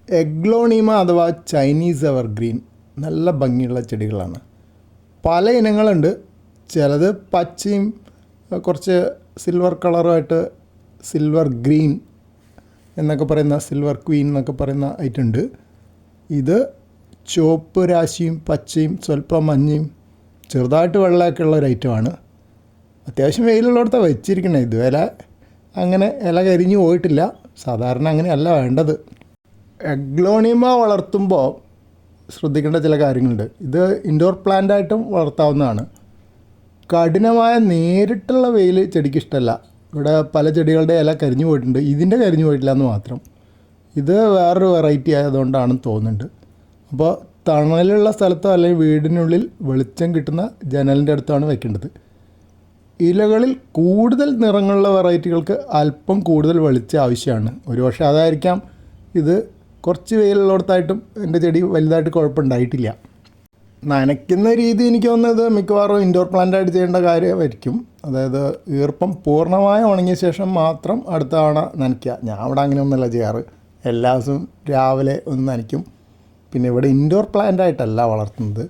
Aglaonema അഥവാ Chinese evergreen നല്ല ഭംഗിയുള്ള ചെടികളാണ്. പല ഇനങ്ങളുണ്ട്. ചിലത് പച്ചയും കുറച്ച് സിൽവർ കളറുമായിട്ട് സിൽവർ ഗ്രീൻ എന്നൊക്കെ പറയുന്ന സിൽവർ ക്വീൻ എന്നൊക്കെ പറയുന്ന ഐറ്റുണ്ട്. ഇത് ചുവപ്പ് രാശിയും പച്ചയും സ്വല്പം മഞ്ഞയും ചെറുതായിട്ട് വെള്ളമൊക്കെ ഉള്ള ഒരു ഐറ്റമാണ്. അത്യാവശ്യം വെയിലുള്ളിടത്താണ് വെച്ചിരിക്കണേ. ഇതുവരെ അങ്ങനെ ഇല കരിഞ്ഞു പോയിട്ടില്ല. സാധാരണ അങ്ങനെയല്ല വേണ്ടത്. എഗ്ലോണിമ വളർത്തുമ്പോൾ ശ്രദ്ധിക്കേണ്ട ചില കാര്യങ്ങളുണ്ട്. ഇത് ഇൻഡോർ പ്ലാന്റായിട്ടും വളർത്താവുന്നതാണ്. കഠിനമായ നേരിട്ടുള്ള വെയിൽ ചെടിക്ക് ഇഷ്ടമല്ല. ഇവിടെ പല ചെടികളുടെ ഇല കരിഞ്ഞു പോയിട്ടുണ്ട്. ഇതിൻ്റെ കരിഞ്ഞു പോയിട്ടില്ല എന്ന് മാത്രം. ഇത് വേറൊരു വെറൈറ്റി ആയതുകൊണ്ടാണെന്ന് തോന്നുന്നുണ്ട്. അപ്പോൾ തണലുള്ള സ്ഥലത്തോ അല്ലെങ്കിൽ വീടിനുള്ളിൽ വെളിച്ചം കിട്ടുന്ന ജനലിൻ്റെ അടുത്താണ് വെക്കേണ്ടത്. ഇലകളിൽ കൂടുതൽ നിറങ്ങളുള്ള വെറൈറ്റികൾക്ക് അല്പം കൂടുതൽ വെളിച്ചം ആവശ്യമാണ്. ഒരുപക്ഷെ അതായിരിക്കാം ഇത് കുറച്ച് വെയിലുള്ളിടത്തായിട്ടും എൻ്റെ ചെടി വലുതായിട്ട് കുഴപ്പമുണ്ടായിട്ടില്ല. നനയ്ക്കുന്ന രീതി എനിക്ക് തോന്നുന്നത് മിക്കവാറും ഇൻഡോർ പ്ലാന്റായിട്ട് ചെയ്യേണ്ട കാര്യമായിരിക്കും. അതായത് ഈർപ്പം പൂർണ്ണമായി ഉണങ്ങിയ ശേഷം മാത്രം അടുത്ത തവണ നനയ്ക്കുക. ഞാൻ ഇവിടെ അങ്ങനെ ഒന്നുമല്ല ചെയ്യാറ്. എല്ലാ ദിവസവും രാവിലെ ഒന്ന് നനയ്ക്കും. പിന്നെ ഇവിടെ ഇൻഡോർ പ്ലാന്റായിട്ടല്ല വളർത്തുന്നത്,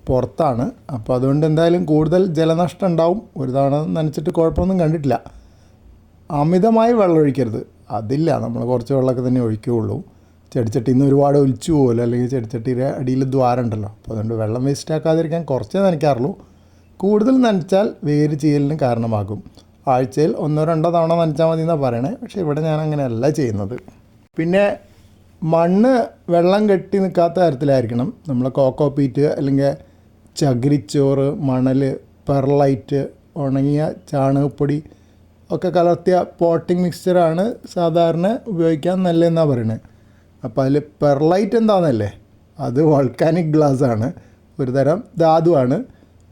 പുറത്താണ്. അപ്പോൾ അതുകൊണ്ട് എന്തായാലും കൂടുതൽ ജലനഷ്ടം ഉണ്ടാവും. ഒരു തവണ നനച്ചിട്ട് കുഴപ്പമൊന്നും കണ്ടിട്ടില്ല. അമിതമായി വെള്ളം ഒഴിക്കരുത്, അതില്ല. നമ്മൾ കുറച്ച് വെള്ളമൊക്കെ തന്നെ ഒഴിക്കുകയുള്ളൂ. ചെടിച്ചട്ടിയിൽ നിന്ന് ഒരുപാട് ഒലിച്ചു പോകുമല്ലോ, അല്ലെങ്കിൽ ചെടിച്ചട്ടിയുടെ അടിയിൽ ദ്വാരം ഉണ്ടല്ലോ. അപ്പോൾ അതുകൊണ്ട് വെള്ളം വേസ്റ്റ് ആക്കാതിരിക്കാൻ കുറച്ചേ നനയ്ക്കാറുള്ളൂ. കൂടുതൽ നനച്ചാൽ വേര് ചെയ്യലിന് കാരണമാകും. ആഴ്ചയിൽ 1-2 തവണ നനച്ചാൽ മതി എന്നാണ് പറയണേ. പക്ഷേ ഇവിടെ ഞാൻ അങ്ങനെയല്ല ചെയ്യുന്നത്. പിന്നെ മണ്ണ് വെള്ളം കെട്ടി നിൽക്കാത്ത തരത്തിലായിരിക്കണം. നമ്മൾ കോക്കോ പീറ്റ് അല്ലെങ്കിൽ ചകിരിച്ചോറ്, മണൽ, പെർലൈറ്റ്, ഉണങ്ങിയ ചാണകപ്പൊടി ഒക്കെ കലർത്തിയ പോട്ടിംഗ് മിക്സ്ചറാണ് സാധാരണ ഉപയോഗിക്കാൻ നല്ലതെന്നാണ് പറയുന്നത്. അപ്പോൾ അതിൽ പെർലൈറ്റ് എന്താണെന്നല്ലേ, അത് വോൾക്കാനിക് ഗ്ലാസ് ആണ്. ഒരു തരം ധാതുവാണ്.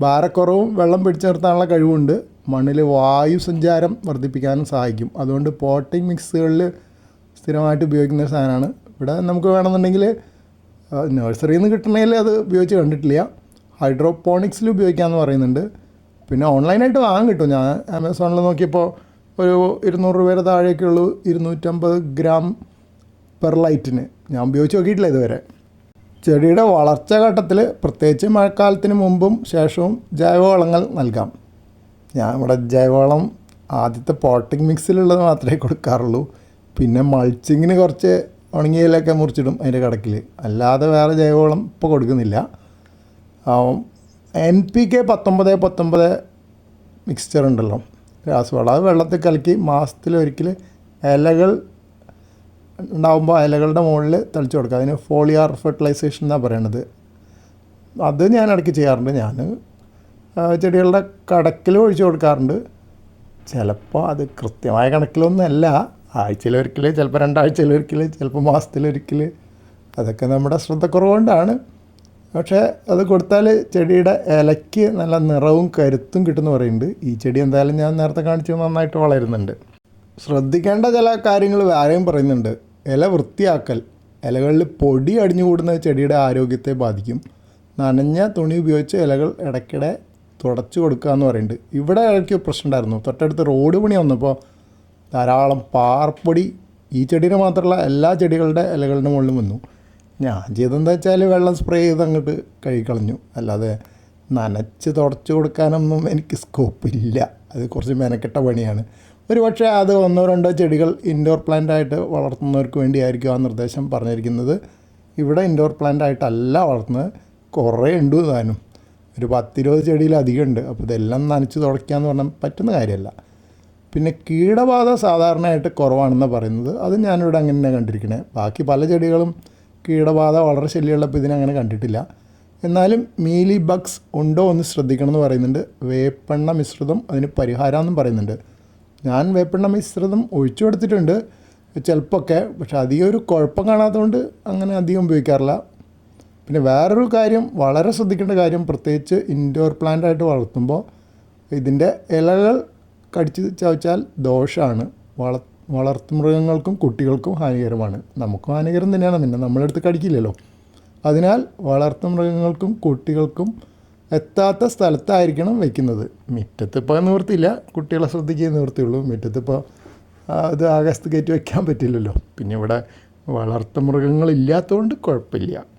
ഭാരക്കുറവും വെള്ളം പിടിച്ചു നിർത്താനുള്ള കഴിവുണ്ട്. മണ്ണിൽ വായു സഞ്ചാരം വർദ്ധിപ്പിക്കാനും സഹായിക്കും. അതുകൊണ്ട് പോട്ടിംഗ് മിക്സുകളിൽ സ്ഥിരമായിട്ട് ഉപയോഗിക്കുന്ന സാധനമാണ്. ഇവിടെ നമുക്ക് വേണമെന്നുണ്ടെങ്കിൽ നഴ്സറിയിൽ നിന്ന് കിട്ടണമെങ്കിൽ അത് ഉപയോഗിച്ച് കണ്ടിട്ടില്ല. ഹൈഡ്രോപോണിക്സിൽ ഉപയോഗിക്കാമെന്ന് പറയുന്നുണ്ട്. പിന്നെ ഓൺലൈനായിട്ട് വാങ്ങാൻ കിട്ടും. ഞാൻ ആമസോണിൽ നോക്കിയപ്പോൾ ഒരു 200 രൂപയുടെ താഴേക്കുള്ളൂ 250 ഗ്രാം പെർലൈറ്റിന്. ഞാൻ ഉപയോഗിച്ച് നോക്കിയിട്ടില്ല ഇതുവരെ. ചെടിയുടെ വളർച്ച ഘട്ടത്തിൽ പ്രത്യേകിച്ച് മഴക്കാലത്തിന് മുമ്പും ശേഷവും ജൈവവളങ്ങൾ നൽകാം. ഞാൻ ഇവിടെ ജൈവവളം ആദ്യത്തെ പോട്ടിംഗ് മിക്സിലുള്ളത് മാത്രമേ കൊടുക്കാറുള്ളൂ. പിന്നെ മൾച്ചിങ്ങിന് കുറച്ച് ഉണങ്ങിയയിലൊക്കെ മുറിച്ചിടും അതിൻ്റെ കടക്കിൽ. അല്ലാതെ വേറെ ജൈവവളം ഇപ്പോൾ കൊടുക്കുന്നില്ല. NPK 19-19 മിക്സ്ചർ ഉണ്ടല്ലോ, രാസവളം. അത് വെള്ളത്തിൽ കലക്കി മാസത്തിലൊരിക്കൽ ഇലകൾ ഉണ്ടാകുമ്പോൾ ഇലകളുടെ മുകളിൽ തളിച്ചു കൊടുക്കുക. അതിന് ഫോളിയാർ ഫെർട്ടിലൈസേഷൻ എന്നാണ് പറയണത്. അത് ഞാൻ ഇടയ്ക്ക് ചെയ്യാറുണ്ട്. ഞാൻ ചെടികളുടെ കടക്കിൽ ഒഴിച്ചു കൊടുക്കാറുണ്ട്. ചിലപ്പോൾ അത് കൃത്യമായ കണക്കിലൊന്നുമല്ല. ആഴ്ചയിലൊരിക്കൽ, ചിലപ്പോൾ 2 ആഴ്ചയിലൊരിക്കൽ, ചിലപ്പോൾ മാസത്തിലൊരിക്കൽ. അതൊക്കെ നമ്മുടെ ശ്രദ്ധക്കുറവുകൊണ്ടാണ്. പക്ഷേ അത് കൊടുത്താൽ ചെടിയുടെ ഇലയ്ക്ക് നല്ല നിറവും കരുത്തും കിട്ടുമെന്ന് പറയുന്നുണ്ട്. ഈ ചെടി എന്തായാലും ഞാൻ നേരത്തെ കാണിച്ചു നന്നായിട്ട് വളരുന്നുണ്ട്. ശ്രദ്ധിക്കേണ്ട ചില കാര്യങ്ങൾ വേറെയും പറയുന്നുണ്ട്. ഇല വൃത്തിയാക്കൽ. ഇലകളിൽ പൊടി അടിഞ്ഞുകൂടുന്ന ചെടിയുടെ ആരോഗ്യത്തെ ബാധിക്കും. നനഞ്ഞ തുണി ഉപയോഗിച്ച് ഇലകൾ ഇടയ്ക്കിടെ തുടച്ചു കൊടുക്കുക എന്ന് പറയുന്നുണ്ട്. ഇവിടെ ഇടയ്ക്ക് പ്രശ്നം ഉണ്ടായിരുന്നു. തൊട്ടടുത്ത് റോഡ് പണി വന്നപ്പോൾ ധാരാളം പാർപ്പൊടി ഈ ചെടീനെ മാത്രമല്ല എല്ലാ ചെടികളുടെ ഇലകളുടെ മുകളിലും വന്നു. ഞാൻ ചെയ്തതെന്താ വെച്ചാൽ വെള്ളം സ്പ്രേ ചെയ്ത് അങ്ങോട്ട് കഴുകിക്കളഞ്ഞു. അല്ലാതെ നനച്ച് തുടച്ചു കൊടുക്കാനൊന്നും എനിക്ക് സ്കോപ്പില്ല. അത് കുറച്ച് മെനക്കെട്ട പണിയാണ്. ഒരു പക്ഷേ അത് 1-2 ചെടികൾ ഇൻഡോർ പ്ലാന്റായിട്ട് വളർത്തുന്നവർക്ക് വേണ്ടിയായിരിക്കും ആ നിർദ്ദേശം പറഞ്ഞിരിക്കുന്നത്. ഇവിടെ ഇൻഡോർ പ്ലാന്റായിട്ടല്ല വളർത്തുന്നത്. കുറേ ഉണ്ട് താനും. ഒരു 10-20 ചെടിയിലധികം ഉണ്ട്. അപ്പോൾ ഇതെല്ലാം നനച്ച് തുടയ്ക്കുക എന്ന് പറഞ്ഞാൽ പറ്റുന്ന കാര്യമല്ല. പിന്നെ കീടബാധ സാധാരണയായിട്ട് കുറവാണെന്ന് പറയുന്നത്. അത് ഞാനിവിടെ അങ്ങനെ തന്നെ കണ്ടിരിക്കണേ. ബാക്കി പല ചെടികളും കീടബാധ വളരെ ശല്യമുള്ളപ്പോൾ ഇതിനങ്ങനെ കണ്ടിട്ടില്ല. എന്നാലും മീലി ബഗ്സ് ഉണ്ടോ എന്ന് ശ്രദ്ധിക്കണം എന്ന് പറയുന്നുണ്ട്. വേപ്പെണ്ണ മിശ്രിതം അതിന് പരിഹാരമെന്നും പറയുന്നുണ്ട്. ഞാൻ വേപ്പെണ്ണ മിശ്രിതം ഒഴിച്ചു കൊടുത്തിട്ടുണ്ട് ചിലപ്പോഴൊക്കെ. പക്ഷെ അധികം ഒരു കുഴപ്പം കാണാത്തതുകൊണ്ട് അങ്ങനെ അധികം ഉപയോഗിക്കാറില്ല. പിന്നെ വേറൊരു കാര്യം, വളരെ ശ്രദ്ധിക്കേണ്ട കാര്യം, പ്രത്യേകിച്ച് ഇൻഡോർ പ്ലാന്റായിട്ട് വളർത്തുമ്പോൾ ഇതിൻ്റെ ഇലകൾ കടിച്ച് ചവച്ചാൽ ദോഷമാണ്. വളർത്തുമൃഗങ്ങൾക്കും കുട്ടികൾക്കും ഹാനികരമാണ്. നമുക്കും ഹാനികരം തന്നെയാണ്. പിന്നെ നമ്മളെടുത്ത് കടിക്കില്ലല്ലോ. അതിനാൽ വളർത്തുമൃഗങ്ങൾക്കും കുട്ടികൾക്കും എത്താത്ത സ്ഥലത്തായിരിക്കണം വയ്ക്കുന്നത്. മുറ്റത്തിപ്പോൾ നിവൃത്തിയില്ല, കുട്ടികളെ ശ്രദ്ധിക്കുക നിവൃത്തിയുള്ളൂ. മുറ്റത്തിപ്പോൾ അത് ആകാശത്ത് കയറ്റി വയ്ക്കാൻ പറ്റില്ലല്ലോ. പിന്നെ ഇവിടെ വളർത്തുമൃഗങ്ങളില്ലാത്തതുകൊണ്ട് കുഴപ്പമില്ല.